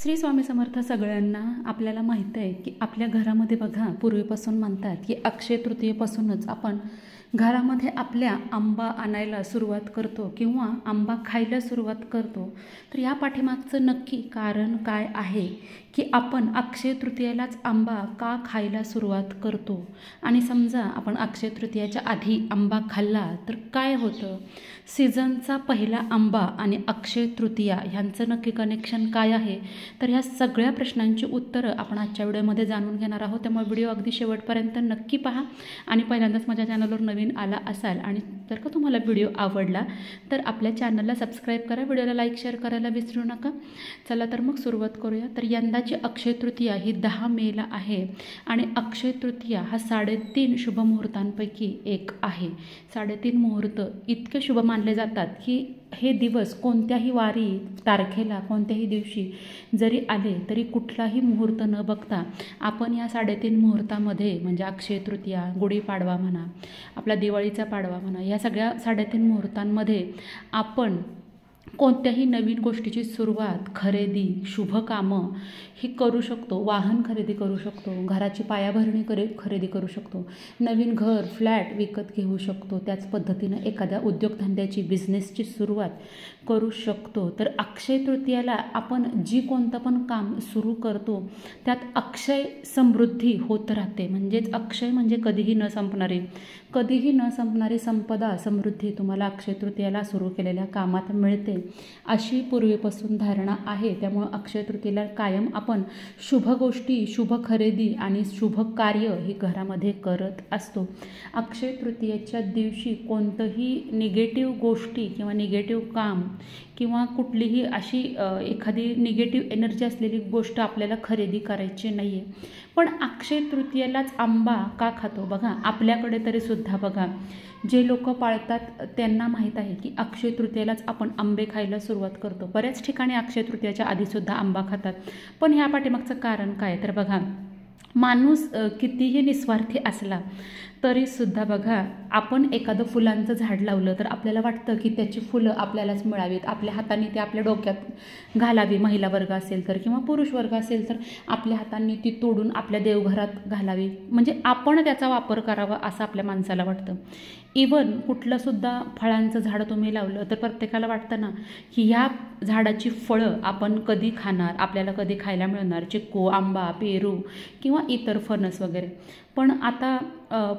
श्री स्वामी समर्थ सगळ्यांना. आपल्याला माहीत आहे की आपल्या घरामध्ये बघा पूर्वीपासून म्हणतात की अक्षय तृतीयेपासूनच आपण घरामध्ये आपल्या आंबा आणायला सुरुवात करतो किंवा आंबा खायला सुरुवात करतो. तर या पाठीमागचं नक्की कारण काय आहे की आपण अक्षय तृतीयेलाच आंबा का खायला सुरुवात करतो. आणि समजा आपण अक्षय तृतीयाच्या आधी आंबा खाल्ला तर काय होतं. सीझनचा पहिला आंबा आणि अक्षय तृतीया ह्यांचं नक्की कनेक्शन काय आहे. तर ह्या सगळ्या प्रश्नांची उत्तरं आपण आजच्या व्हिडिओमध्ये जाणून घेणार आहोत. त्यामुळे व्हिडिओ अगदी शेवटपर्यंत नक्की पहा. आणि पहिल्यांदाच माझ्या चॅनलवर नवीन आला असाल आणि जर का तुम्हाला व्हिडिओ आवडला तर आपल्या चॅनलला सबस्क्राईब करा, व्हिडिओला लाईक शेअर करायला विसरू नका. चला तर मग सुरुवात करूया. तर यंदाची अक्षय तृतीया ही 10 मेला आहे आणि अक्षय तृतीया हा 3.5 शुभ मुहूर्तांपैकी एक आहे. 3.5 मुहूर्त इतके शुभ मानले जातात की हे दिवस कोणत्याही वारी तारखेला कोणत्याही दिवशी जरी आले तरी कुठलाही मुहूर्त न बघता आपण या 3.5 मुहूर्तामध्ये म्हणजे अक्षय तृतीया, गुढीपाडवा म्हणा, आपला दिवाळीचा पाडवा म्हणा, या सगळ्या 3.5 मुहूर्तांमध्ये आपण कोणत्याही नवीन गोष्टीची सुरुवात, खरेदी, शुभ कामं ही करू शकतो. वाहन खरेदी करू शकतो, घराची पायाभरणी खरेदी करू शकतो, नवीन घर फ्लॅट विकत घेऊ शकतो. त्याच पद्धतीनं एखाद्या उद्योगधंद्याची बिझनेसची सुरुवात करू शकतो. तर अक्षय तृतीयाला आपण जी कोणतं पण काम सुरू करतो त्यात अक्षय समृद्धी होत राहते. म्हणजेच अक्षय म्हणजे कधीही न संपणारी संपदा, समृद्धी तुम्हाला अक्षय तृतीयाला सुरू केलेल्या कामात मिळते अशी पूर्वीपासून धारणा आहे. त्यामुळं अक्षय तृतीयेला कायम आपण शुभ गोष्टी, शुभ खरेदी आणि शुभ कार्य ही घरामध्ये करत असतो. अक्षय तृतीयेच्या दिवशी कोणतंही निगेटिव्ह गोष्टी किंवा निगेटिव्ह काम किंवा कुठलीही अशी एखादी निगेटिव्ह एनर्जी असलेली गोष्ट आपल्याला खरेदी करायची नाही आहे. पण अक्षय तृतीयेलाच आंबा का खातो. बघा आपल्याकडे तरी सुद्धा बघा जे लोक पाळतात त्यांना माहीत आहे की अक्षय तृतीयेलाच आपण आंबे खायला सुरुवात करतो. बऱ्याच ठिकाणी अक्षय तृतीयाच्या आधीसुद्धा आंबा खातात. पण ह्या पाठीमागचं कारण काय तर बघा, माणूस कितीही निस्वार्थी असला तरीसुद्धा बघा आपण एखादं फुलांचं झाड लावलं तर आपल्याला वाटतं की त्याची फुलं आपल्यालाच मिळावीत, आपल्या हाताने ते आपल्या डोक्यात घालावी. महिला वर्ग असेल तर किंवा पुरुष वर्ग असेल तर आपल्या हातांनी ती तोडून आपल्या देवघरात घालावी, म्हणजे आपण त्याचा वापर करावा असं आपल्या माणसाला वाटतं. इवन कुठलंसुद्धा फळांचं झाड तुम्ही लावलं तर प्रत्येकाला वाटतं ना की ह्या झाडाची फळं आपण कधी खाणार, आपल्याला कधी खायला मिळणार. चिक्कू, आंबा, पेरू किंवा इतर फणस वगैरे. पण आता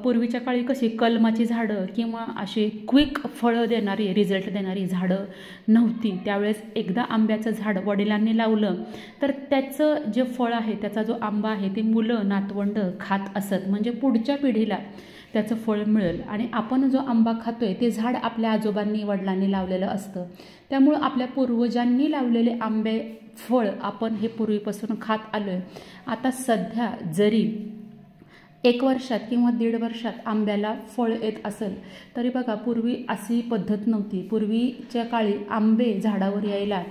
पूर्वीच्या काळी कशी कलमाची झाडं किंवा अशी क्विक फळं देणारी, रिझल्ट देणारी झाडं नव्हती. त्यावेळेस एकदा आंब्याचं झाड वडिलांनी लावलं तर त्याचं जे फळ आहे, त्याचा जो आंबा आहे ते मुलं नातवंड खात असत, म्हणजे पुढच्या पिढीला त्याचं फळ मिळेल. आणि आपण जो आंबा खातोय ते झाड आपल्या आजोबांनी वडिलांनी लावलेलं असतं. त्यामुळं आपल्या पूर्वजांनी लावलेले आंबे फळ आपण हे पूर्वीपासून खात आलो आहे. आता सध्या जरी 1 वर्षात किंवा 1.5 वर्षात आंब्याला फळ येत असेल तरी बघा पूर्वी अशी पद्धत नव्हती. पूर्वीच्या काळी आंबे झाडावर यायला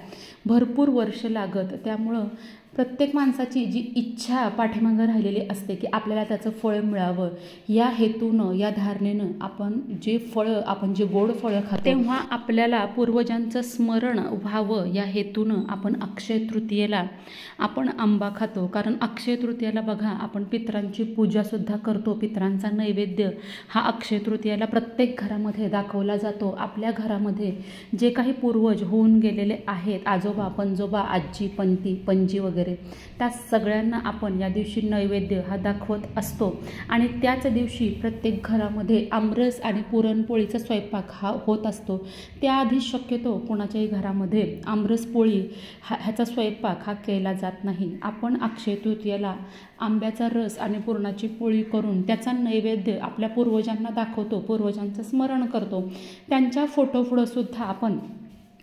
भरपूर वर्ष लागत. त्यामुळं प्रत्येक माणसाची जी इच्छा पाठीमागं राहिलेली असते की आपल्याला त्याचं फळ मिळावं, या हेतूनं, या धारणेनं आपण जे गोड फळं खातो तेव्हा आपल्याला पूर्वजांचं स्मरण व्हावं या हेतूनं आपण अक्षय तृतीयेला आपण आंबा खातो. कारण अक्षय तृतीयेला बघा आपण पितरांची पूजासुद्धा करतो. पितरांचा नैवेद्य हा अक्षय तृतीयेला प्रत्येक घरामध्ये दाखवला जातो. आपल्या घरामध्ये जे काही पूर्वज होऊन गेलेले आहेत, आजोबा, पणजोबा, आजी, पणजी वगैरे, त्या सगळ्यांना आपण या दिवशी नैवेद्य हा दाखवत असतो. आणि त्याच दिवशी प्रत्येक घरामध्ये आमरस आणि पुरणपोळीचा स्वयंपाक हा होत असतो. त्याआधी शक्यतो कोणाच्याही घरामध्ये आमरस पोळी ह्याचा स्वयंपाक हा केला जात नाही. आपण अक्षय तृतीयेला आंब्याचा रस आणि पुरणाची पोळी करून त्याचा नैवेद्य आपल्या पूर्वजांना दाखवतो, पूर्वजांचं स्मरण करतो. त्यांच्या फोटोपुढंसुद्धा आपण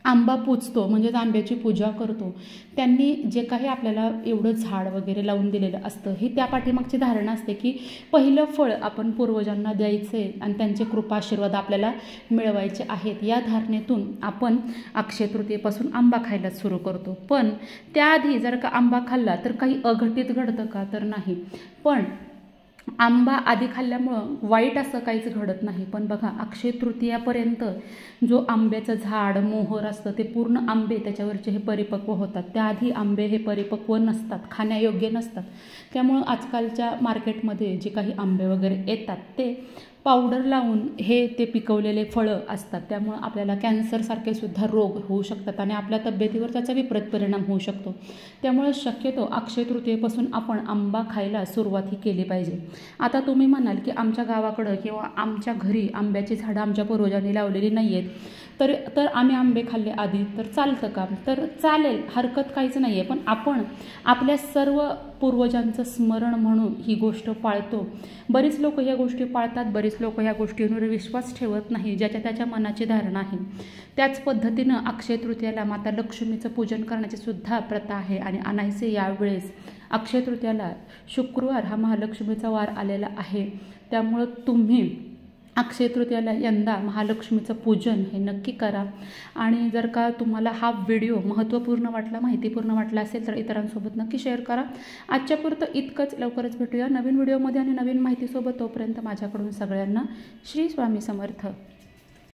आंबा पूजतो, म्हणजेच आंब्याची पूजा करतो. त्यांनी जे काही आपल्याला एवढं झाड वगैरे लावून दिलेलं असतं ही त्या पाठीमागची धारणा असते की पहिलं फळ आपण पूर्वजांना द्यायचे आणि त्यांचे कृपा आशीर्वाद आपल्याला मिळवायचे आहेत. या धारणेतून आपण अक्षय तृतीयेपासून आंबा खायला सुरू करतो. पण त्याआधी जर का आंबा खाल्ला तर काही अघटित घडतं का तर नाही. पण आंबा आधी खाल्ल्यामुळं वाईट असं काहीच घडत नाही, पण बघा अक्षय तृतीयापर्यंत जो आंब्याचं झाड मोहर असतं ते पूर्ण आंबे त्याच्यावरचे हे परिपक्व होतात. त्याआधी आंबे हे परिपक्व नसतात, खाण्यायोग्य नसतात. त्यामुळं आजकालच्या मार्केटमध्ये जे काही आंबे वगैरे येतात ते पावडर लावून हे ते पिकवलेले फळं असतात. त्यामुळं आपल्याला कॅन्सरसारखे सुद्धा रोग होऊ शकतात आणि आपल्या तब्येतीवर त्याचा विपरीत परिणाम होऊ शकतो. त्यामुळे शक्यतो अक्षय तृतीयेपासून आपण आंबा खायला सुरुवात ही केली पाहिजे. आता तुम्ही म्हणाल की आमच्या गावाकडं किंवा आमच्या घरी आंब्याची झाडं आमच्या पूर्वजांनी लावलेली नाही आहेत, तर आम्ही आंबे खाल्ले आधी, तर चालतं का? तर चालेल, हरकत काहीच नाही आहे. पण आपण आपल्या सर्व पूर्वजांचं स्मरण म्हणून ही गोष्ट पाळतो. बरीच लोक ह्या गोष्टी पाळतात, बरीच लोक ह्या गोष्टींवर विश्वास ठेवत नाही, ज्याच्या त्याच्या मनाची धारणा आहे. त्याच पद्धतीनं अक्षय तृतीयाला माता लक्ष्मीचं पूजन करण्याची सुद्धा प्रथा आहे आणि अनायसे यावेळेस अक्षय तृतीयाला शुक्रवार हा महालक्ष्मीचा वार आलेला आहे. त्यामुळं तुम्ही अक्षय तृतीयाला यंदा महालक्ष्मीचं पूजन हे नक्की करा. आणि जर का तुम्हाला हा व्हिडिओ महत्त्वपूर्ण वाटला, माहितीपूर्ण वाटला असेल तर इतरांसोबत नक्की शेअर करा. आजच्यापुरतं इतकंच. लवकरच भेटूया नवीन व्हिडिओमध्ये आणि नवीन माहितीसोबत. तोपर्यंत माझ्याकडून सगळ्यांना श्री स्वामी समर्थ.